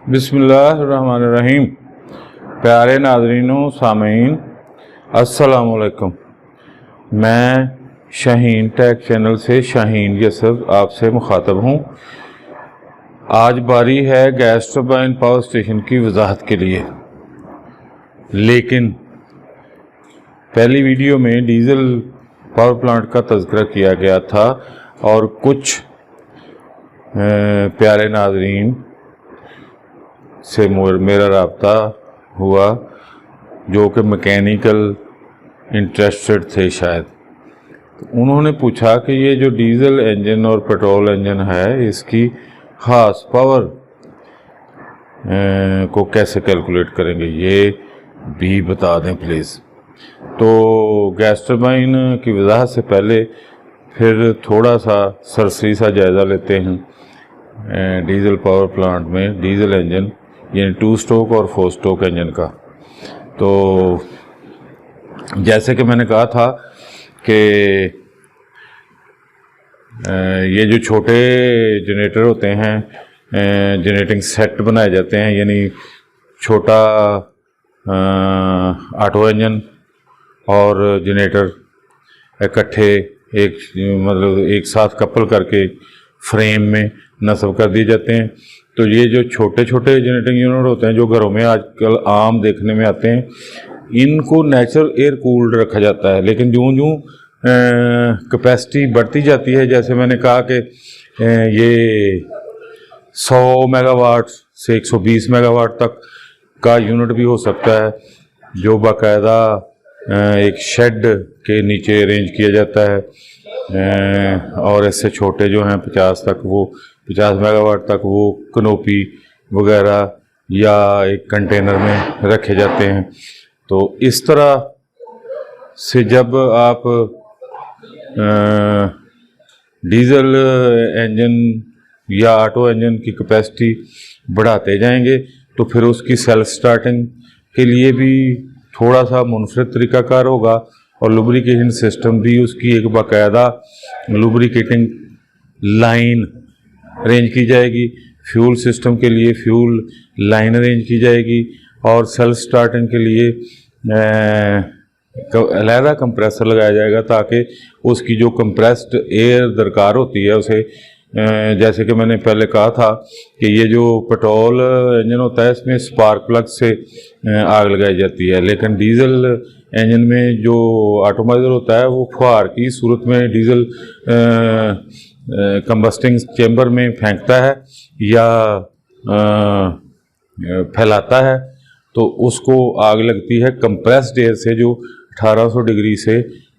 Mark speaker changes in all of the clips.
Speaker 1: बिस्मिल्लाहिर्रहमानिर्रहीम। प्यारे नाज़रीनों, सामीन, अस्सलामुअलैकुम। मैं शाहीन टेक चैनल से शाहीन यसर आपसे मुखातब हूँ। आज बारी है गैस टरबाइन पावर स्टेशन की वजाहत के लिए, लेकिन पहली वीडियो में डीज़ल पावर प्लांट का तज़किरा किया गया था और कुछ प्यारे नाज़रीन से मेरा रब्ता हुआ जो कि मैकेनिकल इंटरेस्टेड थे शायद। तो उन्होंने पूछा कि ये जो डीज़ल इंजन और पेट्रोल इंजन है, इसकी हार्स पावर को कैसे कैलकुलेट करेंगे, ये भी बता दें प्लीज़। तो गैस टरबाइन की वजाहत से पहले फिर थोड़ा सा सरसरी सा जायज़ा लेते हैं डीज़ल पावर प्लांट में डीज़ल इंजन यानी 2 स्ट्रोक और 4 स्ट्रोक इंजन का। तो जैसे कि मैंने कहा था कि ये जो छोटे जनरेटर होते हैं, जनरेटिंग सेट बनाए जाते हैं, यानी छोटा ऑटो इंजन और जनरेटर इकट्ठे एक साथ कपल करके फ्रेम में नस्ब कर दिए जाते हैं। तो ये जो छोटे छोटे जनरेटिंग यूनिट होते हैं जो घरों में आजकल आम देखने में आते हैं, इनको नेचुरल एयर कूल्ड रखा जाता है। लेकिन यूँ यूँ कैपेसिटी बढ़ती जाती है, जैसे मैंने कहा कि ये 100 मेगावाट से 120 मेगावाट तक का यूनिट भी हो सकता है, जो बाकायदा एक शेड के नीचे अरेंज किया जाता है। और इससे छोटे जो हैं 50 मेगावाट तक वो कनोपी वगैरह या एक कंटेनर में रखे जाते हैं। तो इस तरह से जब आप डीज़ल इंजन या ऑटो इंजन की कैपेसिटी बढ़ाते जाएंगे तो फिर उसकी सेल्फ स्टार्टिंग के लिए भी थोड़ा सा मुनफरद तरीक़ाकार होगा और लुब्रिकेशन सिस्टम भी उसकी एक बाकायदा लुब्रिकेटिंग लाइन अरेंज की जाएगी। फ्यूल सिस्टम के लिए फ्यूल लाइन अरेंज की जाएगी और सेल्फ स्टार्टिंग के लिए अलहदा कंप्रेसर लगाया जाएगा ताकि उसकी जो कंप्रेस्ड एयर दरकार होती है उसे, जैसे कि मैंने पहले कहा था कि ये जो पेट्रोल इंजन होता है इसमें स्पार्क प्लग से आग लगाई जाती है, लेकिन डीज़ल इंजन में जो ऑटोमाइज़र होता है वो फुहार की सूरत में डीज़ल कंबस्टिंग चैम्बर में फेंकता है या फैलाता है, तो उसको आग लगती है कंप्रेस्ड एयर से, जो 1800 डिग्री से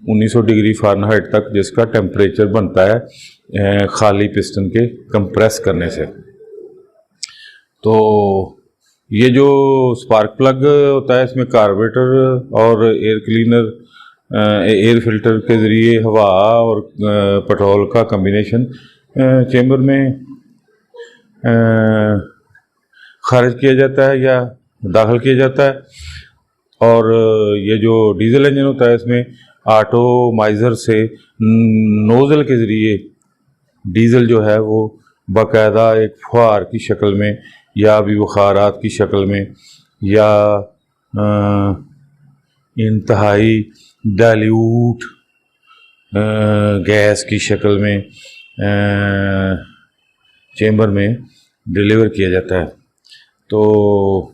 Speaker 1: 1900 डिग्री फ़ारेनहाइट तक जिसका टेम्परेचर बनता है खाली पिस्टन के कंप्रेस करने से। तो ये जो स्पार्क प्लग होता है इसमें कार्बोरेटर और एयर क्लीनर, एयर फिल्टर के ज़रिए हवा और पेट्रोल का कम्बिनेशन चेंबर में खारिज किया जाता है या दाखिल किया जाता है। और ये जो डीज़ल इंजन होता है इसमें ऑटोमाइज़र से नोज़ल के ज़रिए डीज़ल जो है वो बाकायदा एक फुहार की शक्ल में या भी बुखारात की शक्ल में या इंतहाई डाइल्यूट गैस की शक्ल में चेंबर में डिलीवर किया जाता है। तो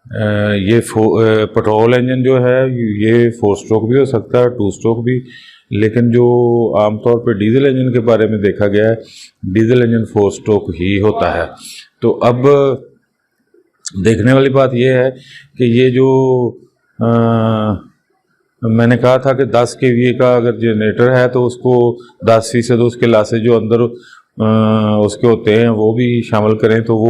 Speaker 1: ये पेट्रोल इंजन जो है ये 4 स्ट्रोक भी हो सकता है, 2 स्ट्रोक भी, लेकिन जो आमतौर पर डीज़ल इंजन के बारे में देखा गया है डीज़ल इंजन 4 स्ट्रोक ही होता है। तो अब देखने वाली बात यह है कि ये जो मैंने कहा था कि 10 kVA का अगर जनरेटर है तो उसको 10% उसके लासे जो अंदर उसके होते हैं वो भी शामिल करें तो वो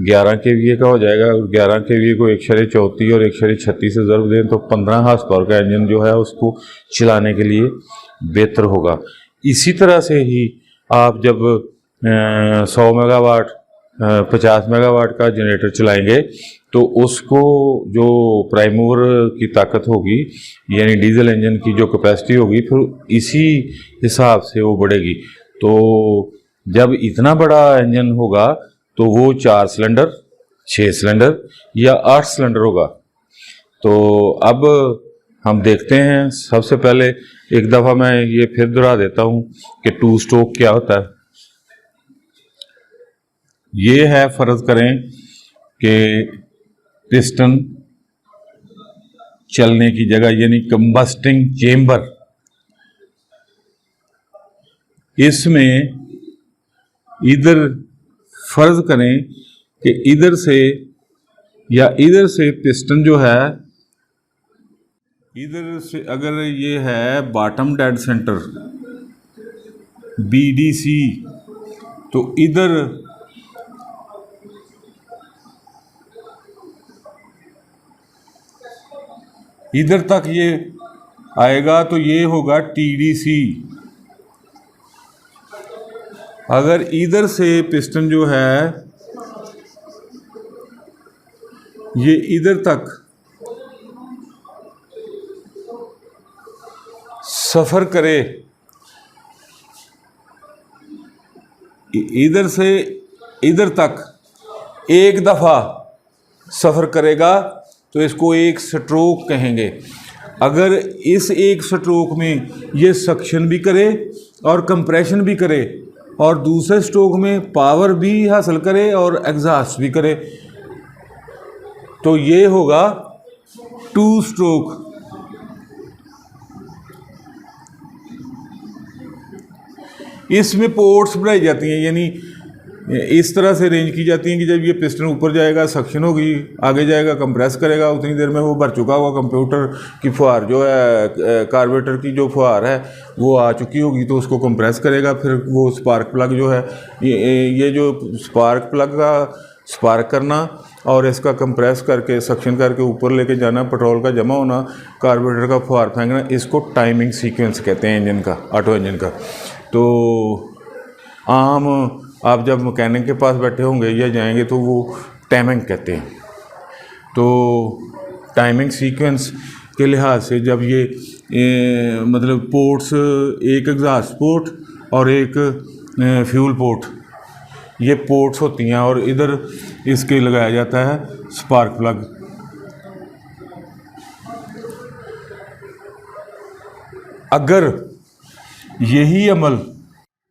Speaker 1: 11 kVA का हो जाएगा। 11 kVA को 1.34 और 1.36 से ज़रब दें तो 15 हार्स पावर का इंजन जो है उसको चलाने के लिए बेहतर होगा। इसी तरह से ही आप जब 100 मेगावाट 50 मेगावाट का जनरेटर चलाएंगे तो उसको जो प्राइम मूवर की ताकत होगी यानी डीज़ल इंजन की जो कैपेसिटी होगी फिर इसी हिसाब से वो बढ़ेगी। तो जब इतना बड़ा इंजन होगा तो वो 4 सिलेंडर 6 सिलेंडर या 8 सिलेंडर होगा। तो अब हम देखते हैं। सबसे पहले एक दफ़ा मैं ये फिर दोहरा देता हूँ कि 2 स्ट्रोक क्या होता है। ये है, फ़र्ज़ करें कि पिस्टन चलने की जगह यानी कंबस्टिंग चेम्बर, इसमें इधर फ़र्ज़ करें कि इधर से या इधर से पिस्टन जो है, इधर से अगर ये है बॉटम डेड सेंटर BDC, तो इधर तक ये आएगा तो ये होगा TDC। अगर इधर से पिस्टन जो है ये इधर तक सफ़र करे, इधर से इधर तक एक दफ़ा सफ़र करेगा तो इसको एक स्ट्रोक कहेंगे। अगर इस एक स्ट्रोक में ये सक्शन भी करे और कंप्रेशन भी करे और दूसरे स्ट्रोक में पावर भी हासिल करे और एग्जॉस्ट भी करे, तो ये होगा 2 स्ट्रोक। इसमें पोर्ट्स बनाई जाती हैं, यानी इस तरह से अरेंज की जाती हैं कि जब ये पिस्टन ऊपर जाएगा सक्शन होगी, आगे जाएगा कंप्रेस करेगा, उतनी देर में वो भर चुका होगा, कंप्यूटर की फुहार जो है, कार्बोरेटर की जो फुहार है वो आ चुकी होगी, तो उसको कंप्रेस करेगा। फिर वो स्पार्क प्लग जो है, ये जो स्पार्क प्लग का स्पार्क करना और इसका कंप्रेस करके सक्शन करके ऊपर लेके जाना, पेट्रोल का जमा होना, कार्बोरेटर का फुहार फेंकना, इसको टाइमिंग सीक्वेंस कहते हैं इंजन का, ऑटो इंजन का। तो आम आप जब मैकेनिक के पास बैठे होंगे या जाएंगे तो वो टाइमिंग कहते हैं। तो टाइमिंग सीक्वेंस के लिहाज से जब ये मतलब पोर्ट्स, एक एग्जॉस्ट पोर्ट और एक फ्यूल पोर्ट, ये पोर्ट्स होती हैं और इधर इसके लगाया जाता है स्पार्क प्लग। अगर यही अमल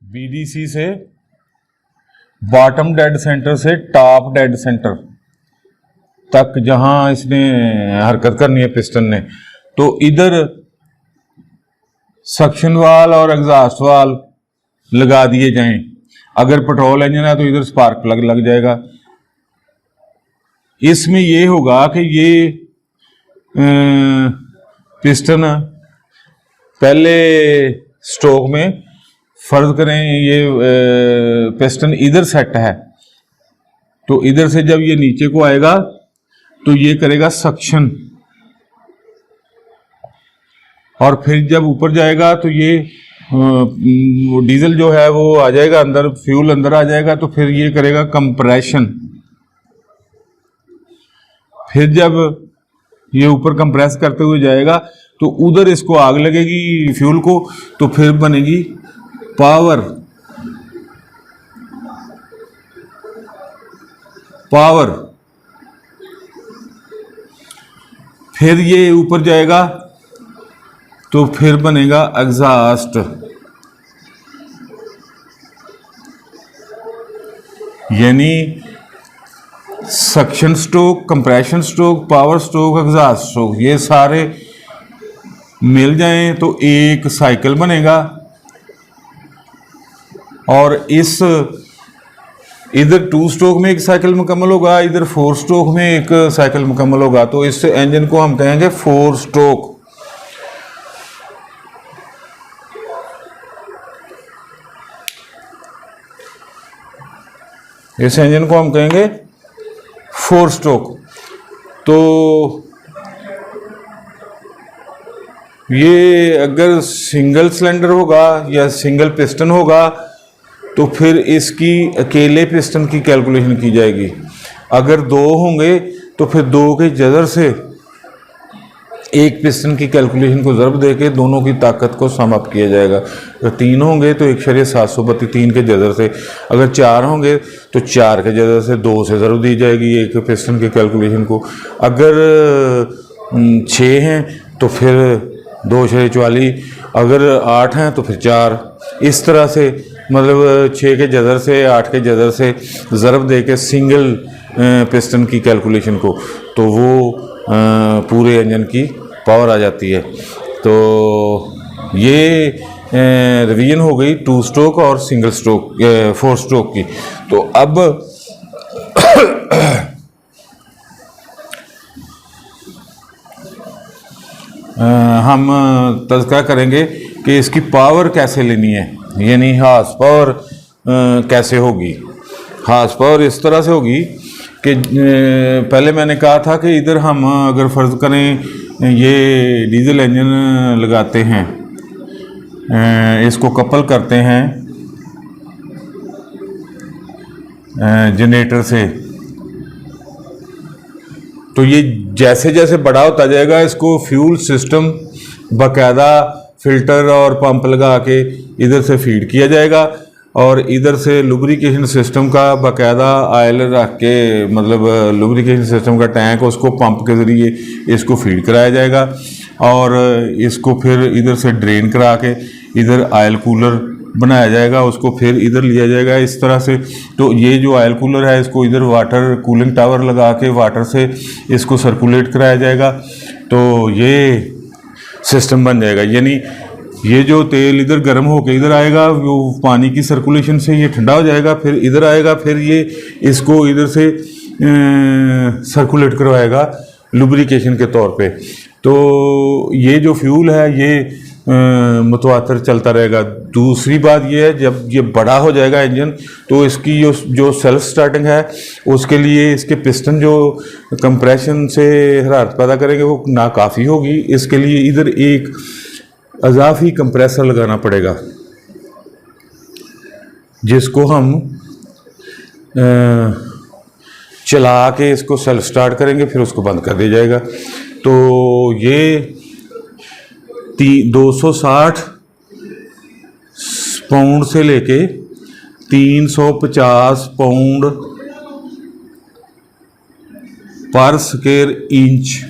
Speaker 1: BDC से बॉटम डेड सेंटर से टॉप डेड सेंटर तक जहां इसने हरकत करनी है पिस्टन ने, तो इधर सक्शन वाल और एग्जॉस्ट वाल लगा दिए जाएं। अगर पेट्रोल इंजन है तो इधर स्पार्क प्लग लग जाएगा। इसमें ये होगा कि ये पिस्टन पहले स्ट्रोक में, फ़र्ज़ करें ये पिस्टन इधर सेट है, तो इधर से जब ये नीचे को आएगा तो ये करेगा सक्शन, और फिर जब ऊपर जाएगा तो ये डीजल जो है वो आ जाएगा अंदर, फ्यूल अंदर आ जाएगा, तो फिर ये करेगा कंप्रेशन। फिर जब ये ऊपर कंप्रेस करते हुए जाएगा तो उधर इसको आग लगेगी फ्यूल को, तो फिर बनेगी पावर। फिर ये ऊपर जाएगा तो फिर बनेगा एग्जॉस्ट। यानी suction stroke, compression stroke, power stroke, exhaust stroke, ये सारे मिल जाएं तो एक साइकिल बनेगा। और इस इधर 2 स्ट्रोक में एक साइकिल मुकम्मल होगा, इधर 4 स्ट्रोक में एक साइकिल मुकम्मल होगा। तो इस इंजन को हम कहेंगे 4 स्ट्रोक। इस इंजन को हम कहेंगे 4 स्ट्रोक। तो ये अगर सिंगल सिलेंडर होगा या सिंगल पिस्टन होगा तो फिर इसकी अकेले पिस्टन की कैलकुलेशन की जाएगी। अगर 2 होंगे तो फिर 2 के जज़र से एक पिस्टन की कैलकुलेशन को ज़रब देके दोनों की ताकत को सम अप किया जाएगा। अगर 3 होंगे तो 1.7 बत्ती 3 के जदर से, अगर 4 होंगे तो 4 के जदर से 2 से ज़रब दी जाएगी एक पिस्टन की कैलकुलेशन को। अगर 6 हैं तो फिर 2/44, अगर 8 हैं तो फिर 4। इस तरह से मतलब 6 के जदर से 8 के जदर से ज़रब दे के सिंगल पिस्टन की कैलकुलेशन को, तो वो पूरे इंजन की पावर आ जाती है। तो ये रिवीजन हो गई 2 स्ट्रोक और सिंगल स्ट्रोक 4 स्ट्रोक की। तो अब हम तज़किरा करेंगे कि इसकी पावर कैसे लेनी है, यानी हार्स पावर कैसे होगी। हार्स पावर इस तरह से होगी कि पहले मैंने कहा था कि इधर हम अगर फ़र्ज़ करें ये डीज़ल इंजन लगाते हैं, इसको कपल करते हैं जनरेटर से, तो ये जैसे जैसे बड़ा होता जाएगा इसको फ्यूल सिस्टम बाकायदा फ़िल्टर और पंप लगा के इधर से फीड किया जाएगा और इधर से लुब्रिकेशन सिस्टम का बाकायदा आयल रख के, मतलब लुब्रिकेशन सिस्टम का टैंक, उसको पंप के ज़रिए इसको फीड कराया जाएगा और इसको फिर इधर से ड्रेन करा के इधर आयल कूलर बनाया जाएगा, उसको फिर इधर लिया जाएगा इस तरह से। तो ये जो ऑयल कूलर है इसको इधर वाटर कूलिंग टावर लगा के वाटर से इसको सर्कुलेट कराया जाएगा, तो ये सिस्टम बन जाएगा। यानी ये जो तेल इधर गर्म होके इधर आएगा, वो पानी की सर्कुलेशन से ये ठंडा हो जाएगा, फिर इधर आएगा, फिर ये इसको इधर से सर्कुलेट करवाएगा लुब्रिकेशन के तौर पे। तो ये जो फ्यूल है ये मुतवातर चलता रहेगा। दूसरी बात ये है, जब ये बड़ा हो जाएगा इंजन तो इसकी जो सेल्फ स्टार्टिंग है उसके लिए इसके पिस्टन जो कंप्रेशन से हरारत पैदा करेंगे वो नाकाफ़ी होगी। इसके लिए इधर एक अजाफी कंप्रेसर लगाना पड़ेगा जिसको हम चला के इसको सेल्फ स्टार्ट करेंगे, फिर उसको बंद कर दिया जाएगा। तो ये 260 पाउंड से लेके 350 पाउंड पर स्क्वायर इंच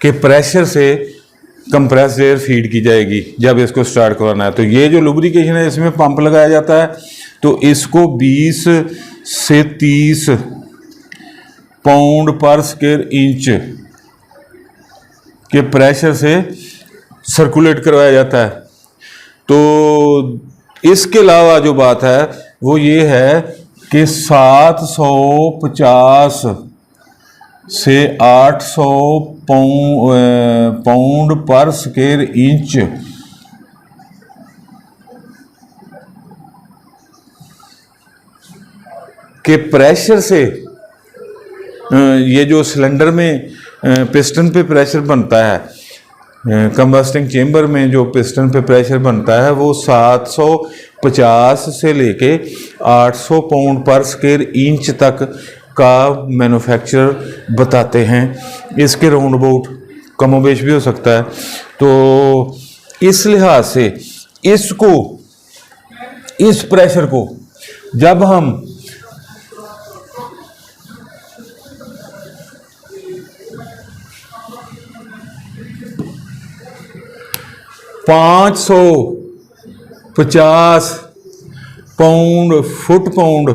Speaker 1: के प्रेशर से कंप्रेस्ड एयर फीड की जाएगी जब इसको स्टार्ट करवाना है। तो ये जो लुब्रिकेशन है इसमें पंप लगाया जाता है, तो इसको 20 से 30 पाउंड पर स्क्वायर इंच के प्रेशर से सर्कुलेट करवाया जाता है। तो इसके अलावा जो बात है वो ये है कि 750 से 800 पाउंड पर स्क्वायर इंच के प्रेशर से ये जो सिलेंडर में पिस्टन पे प्रेशर बनता है, कंबस्टिंग चेम्बर में जो पिस्टन पे प्रेशर बनता है वो 750 से लेके 800 पाउंड पर स्क्वायर इंच तक का मैन्युफैक्चरर बताते हैं। इसके राउंड अबाउट कमोबेश भी हो सकता है। तो इस लिहाज से इसको, इस प्रेशर को जब हम $550 फुट पाउंड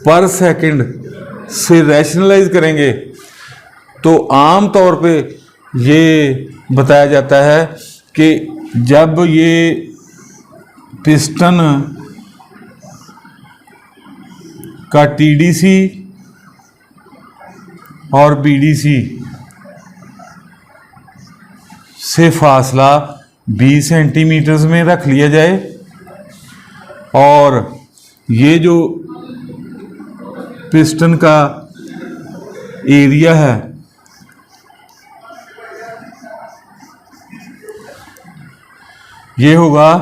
Speaker 1: पर सेकंड से रैशनलाइज करेंगे तो आम तौर पे ये बताया जाता है कि जब ये पिस्टन का टीडीसी और बीडीसी से फासला 20 सेंटीमीटर में रख लिया जाए और ये जो पिस्टन का एरिया है ये होगा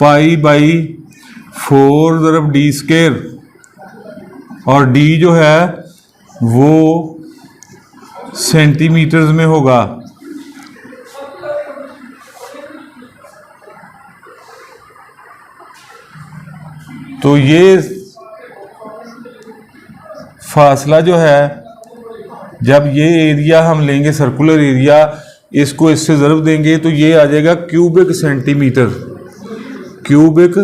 Speaker 1: पाई बाई 4 ज़रब डी स्केयर, और डी जो है वो सेंटीमीटर्स में होगा। तो ये फासला जो है, जब ये एरिया हम लेंगे सर्कुलर एरिया, इसको इससे ज़रब देंगे तो ये आ जाएगा क्यूबिक सेंटीमीटर, क्यूबिक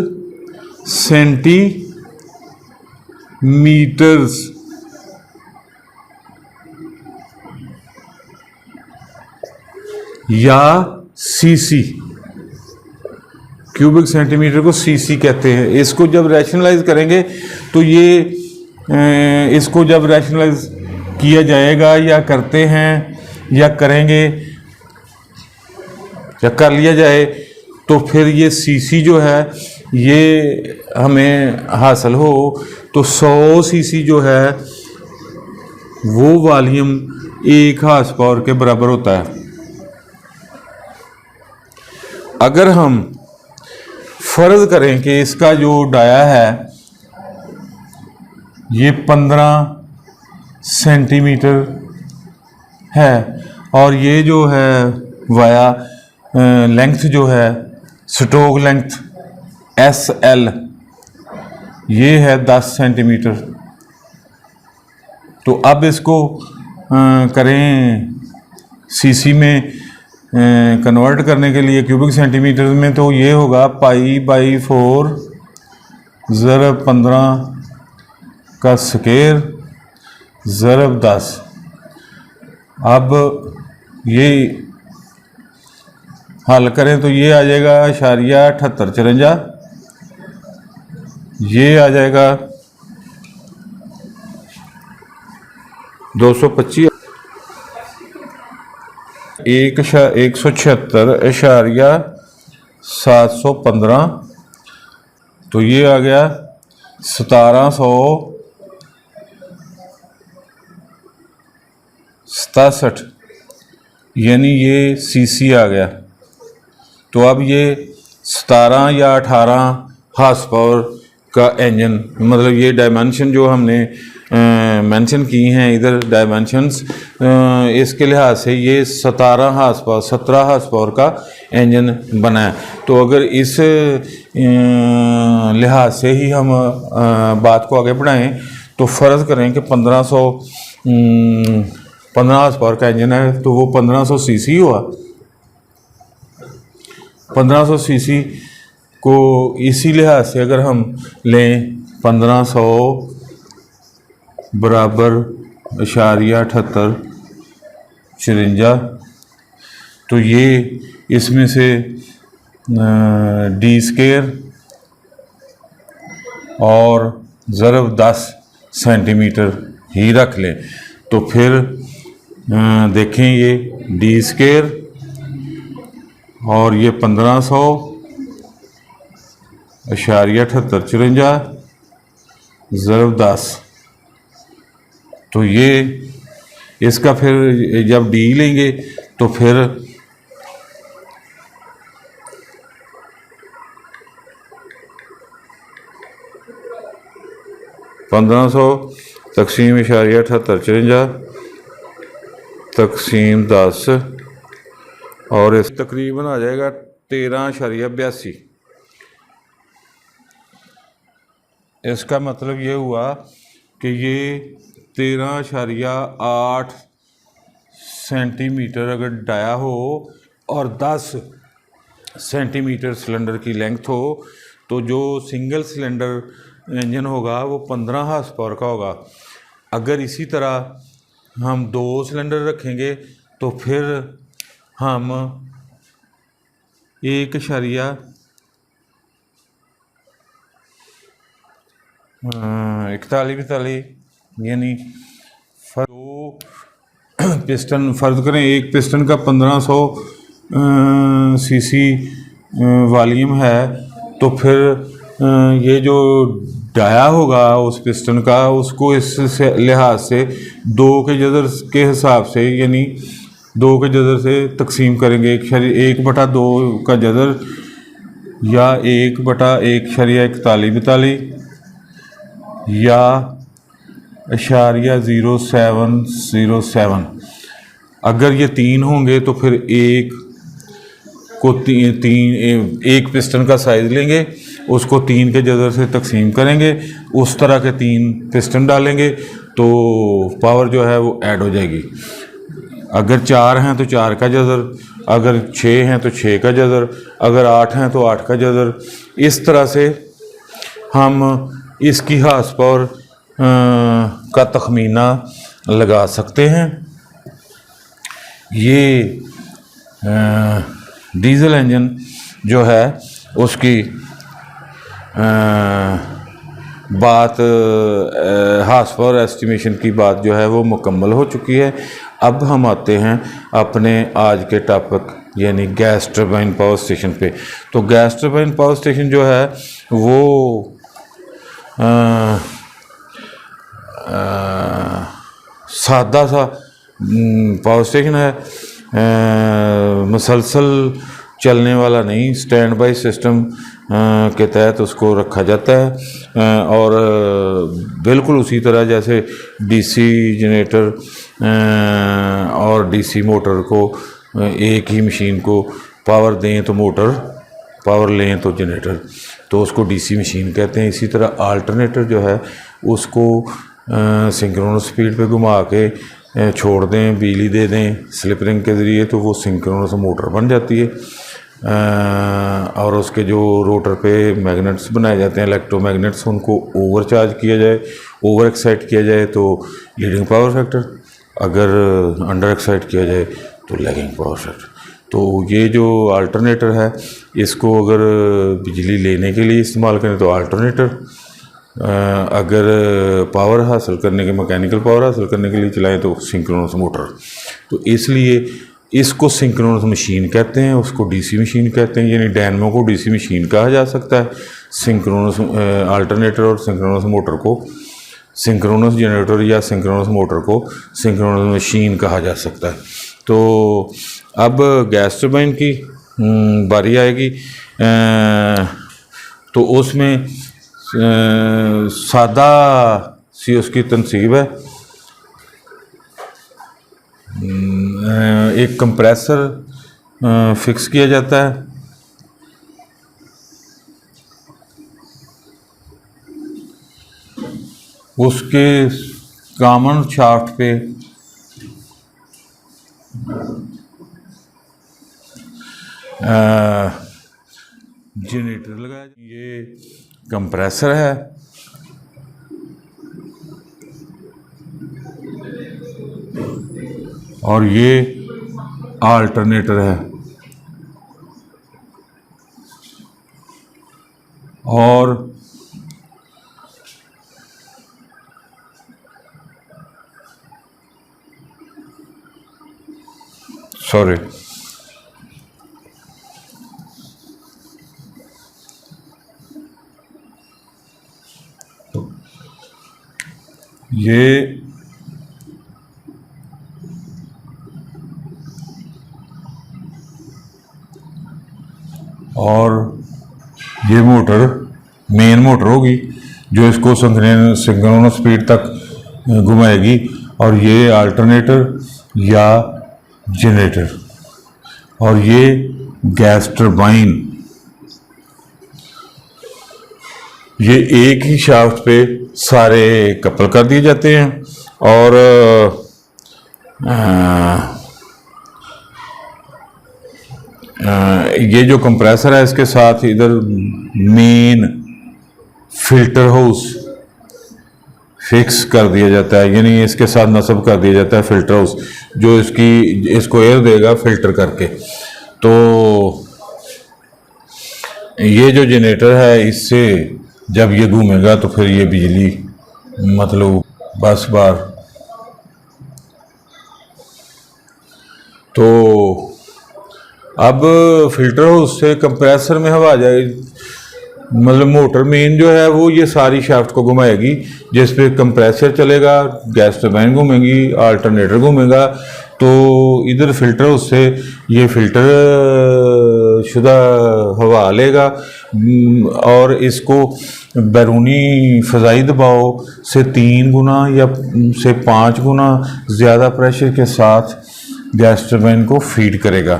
Speaker 1: सेंटीमीटर्स। या सीसी, क्यूबिक सेंटीमीटर को सीसी कहते हैं। इसको जब रैशनलाइज करेंगे तो ये इसको जब रैशनलाइज किया जाएगा या करते हैं या करेंगे या कर लिया जाए तो फिर ये सीसी जो है ये हमें हासिल हो तो 100 सीसी जो है वो वॉल्यूम 1 हार्स पावर के बराबर होता है। अगर हम फर्ज करें कि इसका जो डाया है ये 15 सेंटीमीटर है और ये जो है वाया लेंथ जो है स्ट्रोक लेंथ SL ये है 10 सेंटीमीटर। तो अब इसको करें सीसी में कन्वर्ट करने के लिए क्यूबिक सेंटीमीटर में, तो ये होगा π/4 ज़रब 15 का स्केयर ज़रब 10। अब ये हल करें तो ये आ जाएगा 0.7854, ये आ जाएगा 225, 176.715, तो ये आ गया 1767, यानी ये सीसी आ गया। तो अब ये 17 या 18 हार्स पावर का इंजन, मतलब ये डायमेंशन जो हमने मेंशन की हैं इधर डायमेंशंस, इसके लिहाज से ये 17 हार्स पावर का इंजन बना है। तो अगर इस लिहाज से ही हम बात को आगे बढ़ाएं तो फ़र्ज़ करें कि 15 हार्स पावर का इंजन है तो वो 1500 सीसी हुआ। 1500 सीसी को इसी लिहाज से अगर हम लें 1500 बराबर 0.7854, तो ये इसमें से डी स्केयर और ज़रब 10 सेंटीमीटर ही रख लें। तो फिर देखें ये डी स्केयर और ये 1500.7854 ज़रब 10, तो ये इसका फिर जब डी लेंगे तो फिर तक़सीम 0.7854 तक़सीम 10 और इस तकरीबन आ जाएगा 13.82। इसका मतलब ये हुआ कि ये 13.8 सेंटीमीटर अगर डाया हो और 10 सेंटीमीटर सिलेंडर की लेंथ हो तो जो सिंगल सिलेंडर इंजन होगा वो 15 हार्स पावर का होगा। अगर इसी तरह हम 2 सिलेंडर रखेंगे तो फिर हम 1.41 यानी दो पिस्टन फ़र्ज करें, एक पिस्टन का 1500 सीसी वॉल्यूम है तो फिर ये जो डाया होगा उस पिस्टन का उसको इस लिहाज से 2 के जज़र के हिसाब से यानी 2 के जज़र से तकसीम करेंगे। 1/2 का जज़र या 1/1/41 या 0.0707। अगर ये 3 होंगे तो फिर एक को एक पिस्टन का साइज़ लेंगे, उसको 3 के जज़र से तकसीम करेंगे, उस तरह के 3 पिस्टन डालेंगे तो पावर जो है वो ऐड हो जाएगी। अगर 4 हैं तो 4 का जज़र, अगर 6 हैं तो 6 का जज़र, अगर 8 हैं तो 8 का जज़र। इस तरह से हम इसकी हार्स पावर का तखमीना लगा सकते हैं। ये डीज़ल इंजन जो है उसकी बात हार्स पावर एस्टिमेशन की बात जो है वो मुकम्मल हो चुकी है। अब हम आते हैं अपने आज के टॉपिक यानी गैस टरबाइन पावर स्टेशन पे। तो गैस टरबाइन पावर स्टेशन जो है वो सादा सा पावर स्टेशन है, मुसलसल चलने वाला नहीं, स्टैंड बाई सिस्टम के तहत उसको रखा जाता है। और बिल्कुल उसी तरह जैसे डीसी जनरेटर और डीसी मोटर को एक ही मशीन को पावर दें तो मोटर, पावर लें तो जनरेटर, तो उसको डीसी मशीन कहते हैं। इसी तरह अल्टरनेटर जो है उसको सिंक्रोनस स्पीड पे घुमा के छोड़ दें, बिजली दे दें स्लिप रिंग के ज़रिए, तो वो सिंक्रोनस मोटर बन जाती है। और उसके जो रोटर पे मैग्नेट्स बनाए जाते हैं, इलेक्ट्रोमैग्नेट्स, उनको ओवर चार्ज किया जाए, ओवर एक्साइट किया जाए तो लीडिंग पावर फैक्टर, अगर अंडर एक्साइट किया जाए तो लैगिंग पावर फैक्टर। तो ये जो अल्टरनेटर है इसको अगर बिजली लेने के लिए इस्तेमाल करें तो अल्टरनेटर, अगर पावर हासिल करने के, मैकेनिकल पावर हासिल करने के लिए चलाएं तो सिंक्रोनस मोटर। तो इसलिए इसको सिंक्रोनस मशीन कहते हैं, उसको डीसी मशीन कहते हैं, यानी डायनमो को डीसी मशीन कहा जा सकता है, सिंक्रोनस अल्टरनेटर और सिंक्रोनस मोटर को, सिंक्रोनस जनरेटर या सिंक्रोनस मोटर को सिंक्रोनस मशीन कहा जा सकता है। तो अब गैस टरबाइन की बारी आएगी, तो उसमें सादा सी उसकी तनसीब है। एक कंप्रेसर फिक्स किया जाता है, उसके कॉमन शाफ्ट पे जनरेटर लगाया। ये कंप्रेसर है, और ये अल्टरनेटर है, और सॉरी ये और ये मोटर मेन मोटर होगी जो इसको सिंक्रोनस स्पीड तक घुमाएगी, और ये अल्टरनेटर या जनरेटर, और ये गैस टरबाइन, ये एक ही शाफ्ट पे सारे कपल कर दिए जाते हैं। और ये जो कंप्रेसर है इसके साथ इधर मेन फिल्टर हाउस फिक्स कर दिया जाता है, यानी इसके साथ नस्ब कर दिया जाता है फिल्टर हाउस जो इसको एयर देगा फिल्टर करके। तो ये जो जनरेटर है इससे जब ये घूमेगा तो फिर ये बिजली मतलब 10 बार, तो अब फिल्टर हाउस से कंप्रेसर में हवा जाएगी, मतलब मोटर मेन जो है वो ये सारी शाफ्ट को घुमाएगी, जिस पे कंप्रेसर चलेगा, गैस टरबाइन घूमेगी, अल्टरनेटर घूमेगा। तो इधर फिल्टर हाउस से ये फिल्टर शुदा हवा लेगा और इसको बैरूनी फ़ज़ाई दबाव से 3 गुना या से 5 गुना ज़्यादा प्रेशर के साथ गैस टरबाइन को फीड करेगा।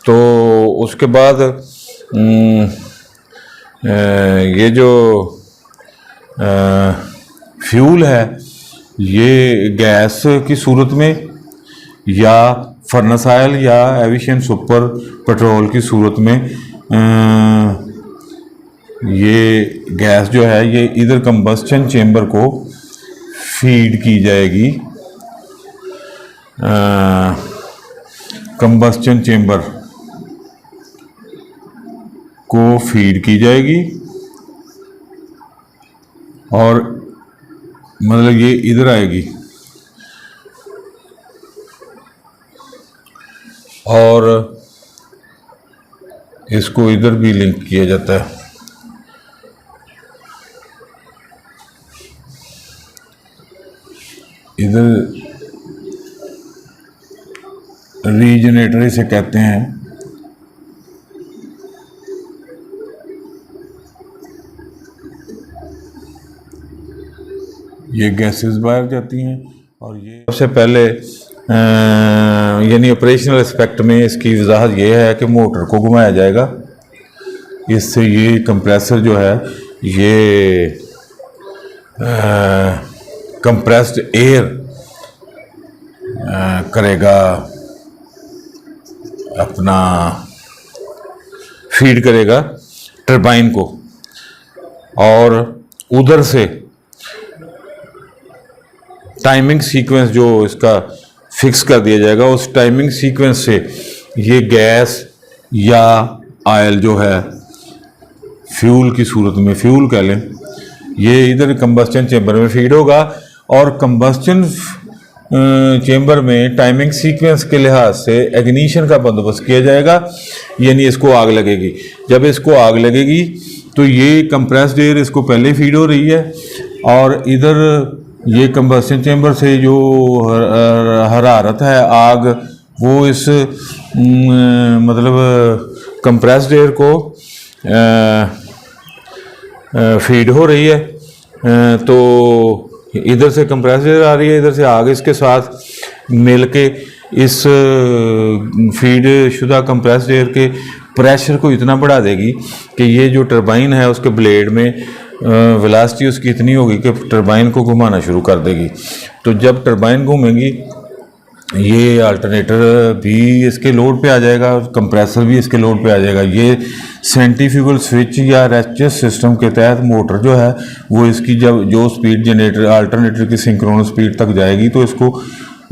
Speaker 1: तो उसके बाद ये जो फ्यूल है ये गैस की सूरत में या फर्नेस ऑयल या एविएशन सुपर पेट्रोल की सूरत में ये गैस जो है ये इधर कंबस्शन चेंबर को फीड की जाएगी, कंबस्शन चेंबर को फीड की जाएगी और मतलब ये इधर आएगी और इसको इधर भी लिंक किया जाता है। इधर रीजनरेटर इसे कहते हैं। ये गैसेस बाहर जाती हैं और ये सबसे पहले यानी ऑपरेशनल एस्पेक्ट में इसकी वजाहत ये है कि मोटर को घुमाया जाएगा, इससे ये कंप्रेसर जो है ये कंप्रेस्ड एयर करेगा, अपना फीड करेगा टरबाइन को और उधर से टाइमिंग सीक्वेंस जो इसका फिक्स कर दिया जाएगा, उस टाइमिंग सीक्वेंस से ये गैस या ऑयल जो है फ्यूल की सूरत में, फ्यूल कह लें, ये इधर कंबस्टन चेंबर में फीड होगा और कंबस्टन चेंबर में टाइमिंग सीक्वेंस के लिहाज से इग्निशन का बंदोबस्त किया जाएगा, यानी इसको आग लगेगी। जब इसको आग लगेगी तो ये कंप्रेस्ड एयर इसको पहले फीड हो रही है और इधर ये कंबस्टन चेंबर से जो हरारत है आग वो इस मतलब कंप्रेस्ड एयर को फीड हो रही है। तो इधर से कंप्रेस्ड एयर आ रही है, इधर से आग इसके साथ मिल के इस फीड शुदा कंप्रेस्ड एयर के प्रेशर को इतना बढ़ा देगी कि ये जो टरबाइन है उसके ब्लेड में वेलोसिटी उसकी इतनी होगी कि टरबाइन को घुमाना शुरू कर देगी। तो जब टरबाइन घूमेंगी ये अल्टरनेटर भी इसके लोड पे आ जाएगा और कंप्रेसर भी इसके लोड पे आ जाएगा। ये सेंट्रीफ्यूगल स्विच या रैचेट सिस्टम के तहत मोटर जो है वो इसकी जब जो स्पीड जनरेटर अल्टरनेटर की सिंक्रोनस स्पीड तक जाएगी तो इसको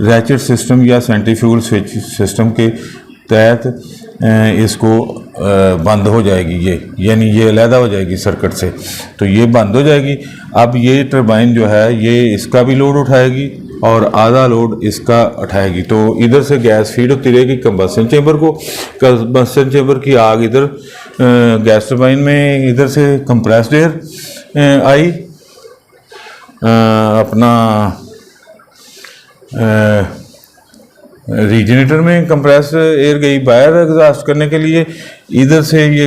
Speaker 1: रैचेट सिस्टम या सेंट्रीफ्यूगल स्विच सिस्टम के तहत इसको बंद हो जाएगी, ये यानी ये अलहदा हो जाएगी सर्किट से, तो ये बंद हो जाएगी। अब ये टरबाइन जो है ये इसका भी लोड उठाएगी और आधा लोड इसका उठाएगी। तो इधर से गैस फीड होती रहेगी कंबस्टन चेंबर को, कंबस्टन चेंबर की आग इधर गैस टरबाइन में, इधर से कंप्रेस्ड एयर आई अपना रीजनरेटर में, कंप्रेस एयर गई बाहर एग्जॉस्ट करने के लिए, इधर से ये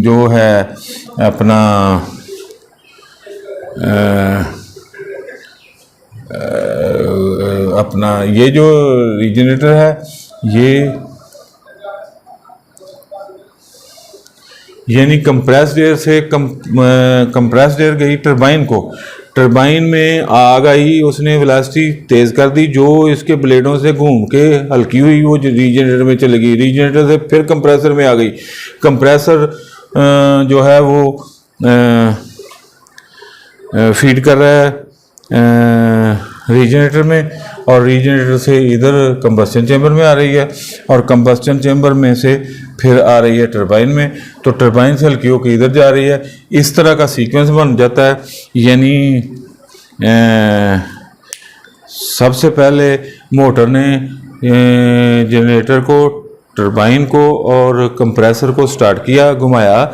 Speaker 1: जो है अपना अपना ये जो रीजनरेटर है ये यानी कंप्रेस्ड एयर से कंप्रेस्ड एयर गई टरबाइन को, टरबाइन में आग आई, उसने वेलोसिटी तेज़ कर दी, जो इसके ब्लेडों से घूम के हल्की हुई वो रीजनरेटर में चली गई, रीजनरेटर से फिर कंप्रेसर में आ गई। कंप्रेसर जो है वो फीड कर रहा है रीजनरेटर में और रीजनरेटर से इधर कंबस्टन चेंबर में आ रही है और कंबस्टन चेंबर में से फिर आ रही है टरबाइन में, तो टरबाइन से हल्की होकर इधर जा रही है। इस तरह का सीक्वेंस बन जाता है। यानी सबसे पहले मोटर ने जनरेटर को, टरबाइन को और कंप्रेसर को स्टार्ट किया, घुमाया,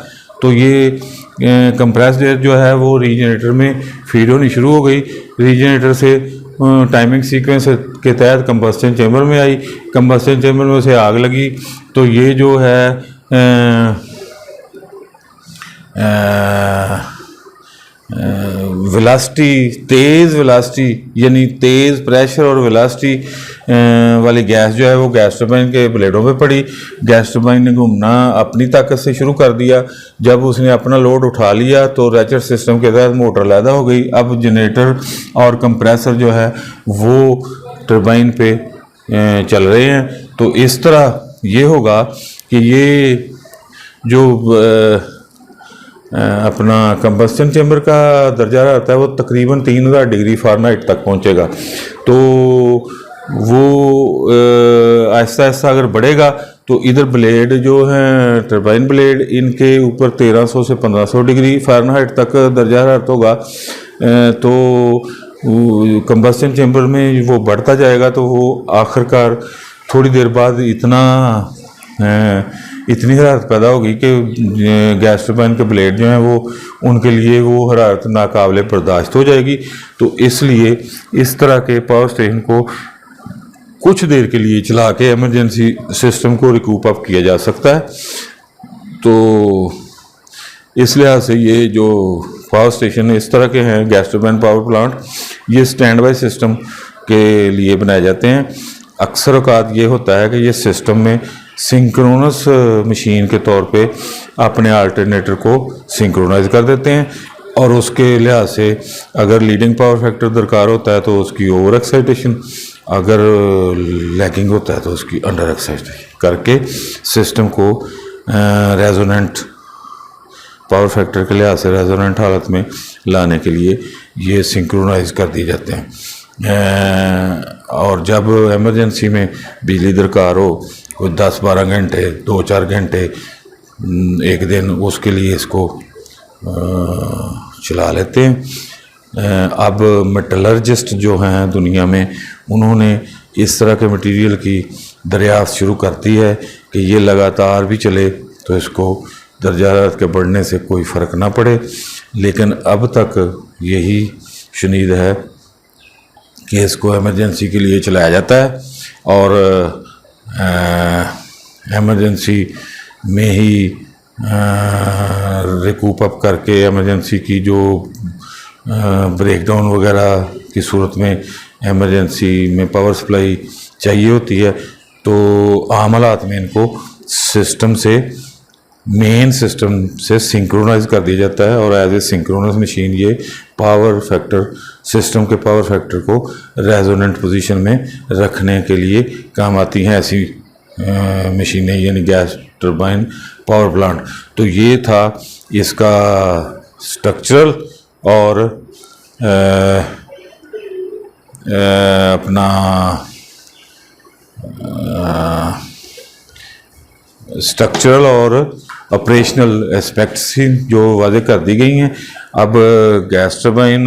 Speaker 1: तो ये कंप्रेस्ड एयर जो है वो रीजनरेटर में फीड होनी शुरू हो गई। रीजनरेटर से टाइमिंग सीक्वेंस के तहत कंबस्शन चैम्बर में आई, कंबस्शन चैम्बर में उसे आग लगी, तो ये जो है वेलासिटी, तेज़ वेलासिटी यानी तेज़ प्रेशर और वेलासिटी वाली गैस जो है वो गैस टरबाइन के ब्लेडों पे पड़ी। गैस टरबाइन ने घूमना अपनी ताकत से शुरू कर दिया। जब उसने अपना लोड उठा लिया तो रैचेट सिस्टम के तहत मोटर लैदा हो गई। अब जनरेटर और कंप्रेसर जो है वो टरबाइन पे चल रहे हैं। तो इस तरह ये होगा कि ये जो अपना कंबस्टन चैम्बर का दर्जा रहता है वो तकरीबन 3000 डिग्री फ़ारेनहाइट तक पहुंचेगा। तो वो आहिस्ता आहिस्ता अगर बढ़ेगा तो इधर ब्लेड जो हैं टरबाइन ब्लेड, इनके ऊपर 1300 से 1500 डिग्री फ़ारेनहाइट तक दर्जा हरारत होगा। तो कंबस्टन चैम्बर में वो बढ़ता जाएगा तो वो आखिरकार थोड़ी देर बाद इतनी हरारत पैदा होगी कि गैस टरबाइन के ब्लेड जो हैं वो उनके लिए वो हरारत नाकाबिले बर्दाश्त हो जाएगी। तो इसलिए इस तरह के पावर स्टेशन को कुछ देर के लिए चला के एमरजेंसी सिस्टम को रिकूप अप किया जा सकता है। तो इस लिहाज से ये जो पावर स्टेशन इस तरह के हैं, गैस टरबाइन पावर प्लांट, ये स्टैंड बाई सिस्टम के लिए बनाए जाते हैं। अक्सर औकात ये होता है कि ये सिस्टम में सिंक्रोनस मशीन के तौर पे अपने अल्टरनेटर को सिंक्रोनाइज कर देते हैं और उसके लिहाज से अगर लीडिंग पावर फैक्टर दरकार होता है तो उसकी ओवर एक्साइटेशन, अगर लैगिंग होता है तो उसकी अंडर एक्साइटेशन करके सिस्टम को रेजोनेंट पावर फैक्टर के लिहाज से रेजोनेंट हालत में लाने के लिए ये सिंक्रोनाइज कर दिए जाते हैं। और जब एमरजेंसी में बिजली दरकार हो, कोई 10-12 घंटे, 2-4 घंटे एक दिन, उसके लिए इसको चला लेते हैं। अब मेटलर्जिस्ट जो हैं दुनिया में, उन्होंने इस तरह के मटेरियल की दरियाफ्त शुरू कर दी है कि ये लगातार भी चले तो इसको दर्जा हरारत के बढ़ने से कोई फ़र्क ना पड़े। लेकिन अब तक यही शुनीद है कि इसको एमरजेंसी के लिए चलाया जाता है और एमरजेंसी में ही रिकूप अप करके एमरजेंसी की जो ब्रेकडाउन वगैरह की सूरत में एमरजेंसी में पावर सप्लाई चाहिए होती है तो आम हालात में इनको सिस्टम से, मेन सिस्टम से सिंक्रोनाइज कर दिया जाता है और एज ए सिंक्रोनस मशीन ये पावर फैक्टर, सिस्टम के पावर फैक्टर को रेजोनेंट पोजीशन में रखने के लिए काम आती हैं ऐसी मशीनें, यानी गैस टरबाइन पावर प्लांट। तो ये था इसका स्ट्रक्चरल और अपना स्ट्रक्चरल और ऑपरेशनल एस्पेक्ट्स ही जो वाज़े कर दी गई हैं। अब गैस टरबाइन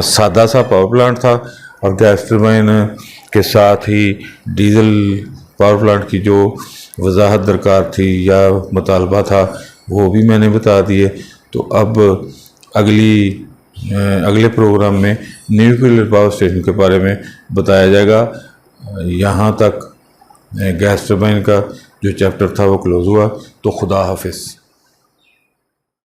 Speaker 1: सादा सा पावर प्लांट था और गैस टरबाइन के साथ ही डीजल पावर प्लांट की जो वजाहत दरकार थी या मुतालबा था वो भी मैंने बता दिए। तो अब अगले प्रोग्राम में न्यूक्लियर पावर स्टेशन के बारे में बताया जाएगा। यहाँ तक गैस टरबाइन का जो चैप्टर था वो क्लोज़ हुआ। तो खुदा हाफिज़।